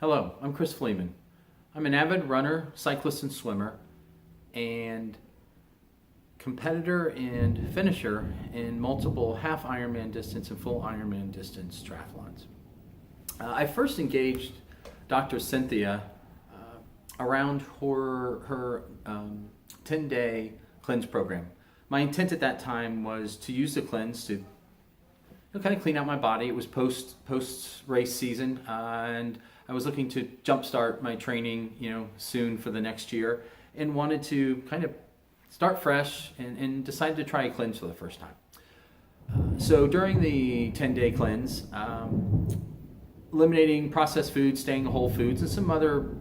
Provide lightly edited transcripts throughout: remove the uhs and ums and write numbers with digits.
Hello, I'm Chris Fleeman. I'm an avid runner, cyclist, and swimmer, and competitor and finisher in multiple half Ironman distance and full Ironman distance triathlons. I first engaged Dr. Cynthia around her 10-day cleanse program. My intent at that time was to use the cleanse to kind of clean out my body. It was post race season, and I was looking to jumpstart my training, soon for the next year, and wanted to kind of start fresh and decided to try a cleanse for the first time. So during the 10-day cleanse, eliminating processed foods, staying whole foods, and some other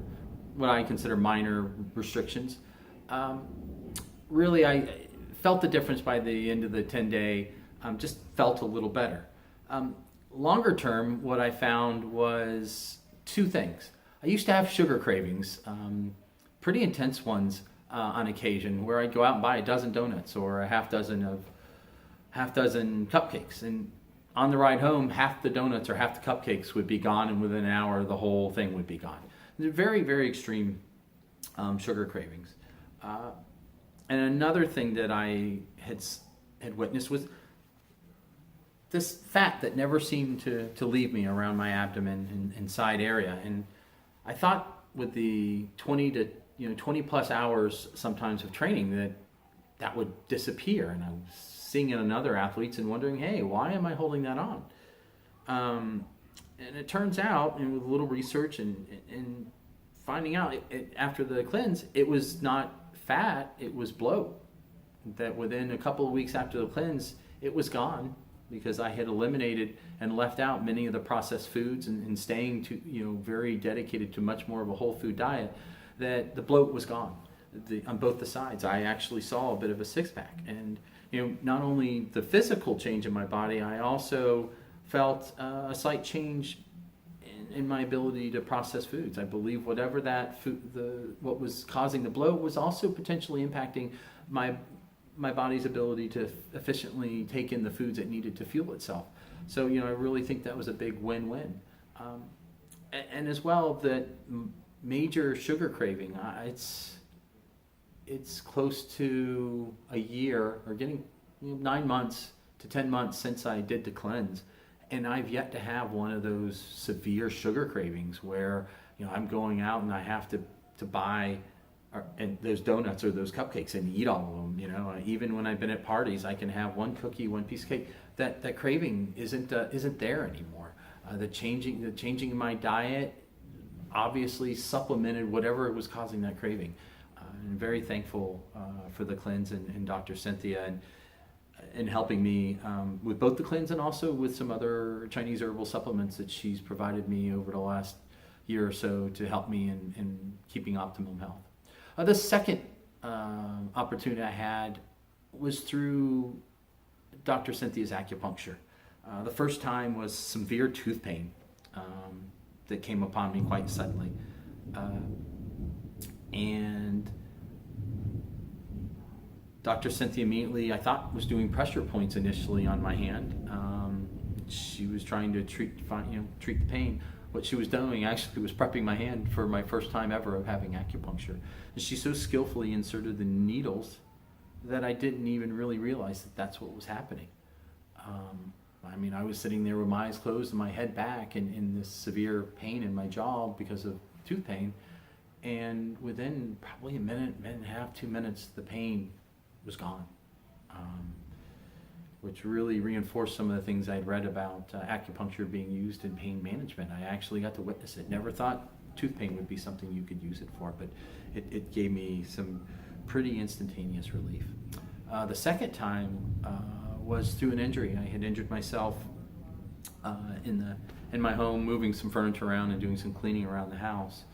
what I consider minor restrictions, really I felt the difference by the end of the 10-day. Just felt a little better. Longer term, what I found was two things. I used to have sugar cravings, pretty intense ones on occasion, where I'd go out and buy a dozen donuts or a half dozen cupcakes, and on the ride home, half the donuts or half the cupcakes would be gone, and within an hour, the whole thing would be gone. Very, very extreme sugar cravings. And another thing that I had witnessed was this fat that never seemed to leave me around my abdomen and side area. And I thought with the 20 plus hours sometimes of training that would disappear. And I was seeing it in other athletes and wondering, hey, why am I holding that on? And it turns out, with a little research and finding out after the cleanse, it was not fat, it was bloat. That within a couple of weeks after the cleanse, it was gone, because I had eliminated and left out many of the processed foods and staying very dedicated to much more of a whole food diet, that the bloat was gone on both the sides. I actually saw a bit of a six-pack, and not only the physical change in my body, I also felt a slight change in my ability to process foods. I believe whatever that food, what was causing the bloat, was also potentially impacting my body's ability to efficiently take in the foods it needed to fuel itself. So, I really think that was a big win-win. And as well, that major sugar craving, it's close to a year, or getting 9 months to 10 months since I did the cleanse. And I've yet to have one of those severe sugar cravings where, I'm going out and I have to buy and those donuts or those cupcakes and eat all of them. Even when I've been at parties, I can have one cookie, one piece of cake. That craving isn't there anymore. The changing in my diet obviously supplemented whatever was causing that craving. I'm very thankful for the cleanse and Dr. Cynthia and helping me with both the cleanse and also with some other Chinese herbal supplements that she's provided me over the last year or so to help me in keeping optimum health. The second opportunity I had was through Dr. Cynthia's acupuncture. The first time was severe tooth pain that came upon me quite suddenly. And Dr. Cynthia immediately, I thought, was doing pressure points initially on my hand. She was trying to treat the pain. What she was doing actually was prepping my hand for my first time ever of having acupuncture. And she so skillfully inserted the needles that I didn't even really realize that that's what was happening. I was sitting there with my eyes closed and my head back in this severe pain in my jaw because of tooth pain. And within probably a minute and a half, 2 minutes, the pain was gone. Which really reinforced some of the things I'd read about acupuncture being used in pain management. I actually got to witness it. Never thought tooth pain would be something you could use it for, but it gave me some pretty instantaneous relief. The second time was through an injury. I had injured myself in my home, moving some furniture around and doing some cleaning around the house.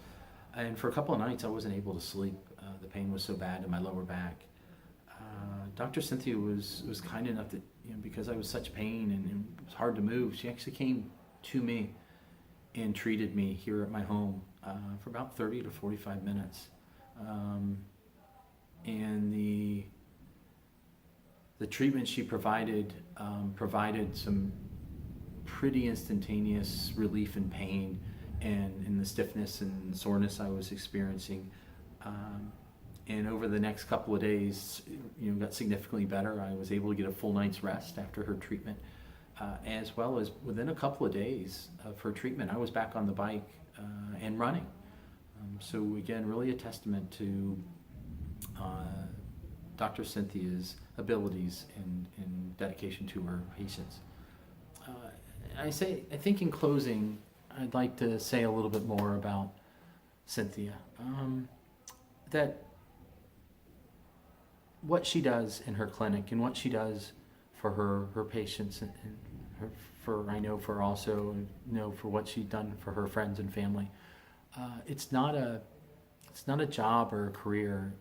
And for a couple of nights, I wasn't able to sleep. The pain was so bad in my lower back. Dr. Cynthia was kind enough that, because I was such pain and it was hard to move, she actually came to me and treated me here at my home for about 30 to 45 minutes. And the treatment she provided provided some pretty instantaneous relief in pain and in the stiffness and soreness I was experiencing. And over the next couple of days, got significantly better. I was able to get a full night's rest after her treatment, as well as within a couple of days of her treatment, I was back on the bike and running. So again, really a testament to Dr. Cynthia's abilities and dedication to her patients. I think in closing, I'd like to say a little bit more about Cynthia. That what she does in her clinic and what she does for her patients and for what she's done for her friends and family. It's not a job or a career.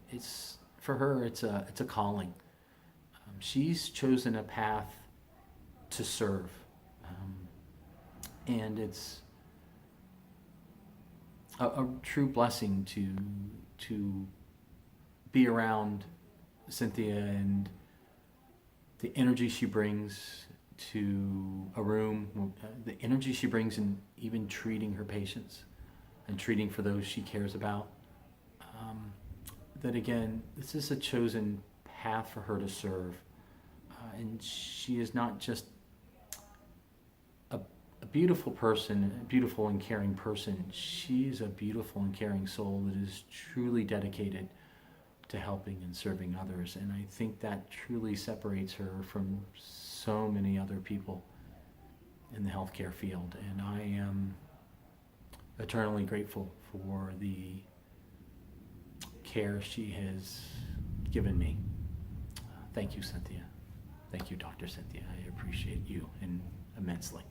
For her, it's a calling. She's chosen a path to serve, and it's a true blessing to be around Cynthia and the energy she brings to a room, the energy she brings in even treating her patients and treating for those she cares about. That again, this is a chosen path for her to serve. And she is not just a beautiful person, a beautiful and caring person. She's a beautiful and caring soul that is truly dedicated to helping and serving others. And I think that truly separates her from so many other people in the healthcare field. And I am eternally grateful for the care she has given me. Thank you, Cynthia. Thank you, Dr. Cynthia. I appreciate you immensely.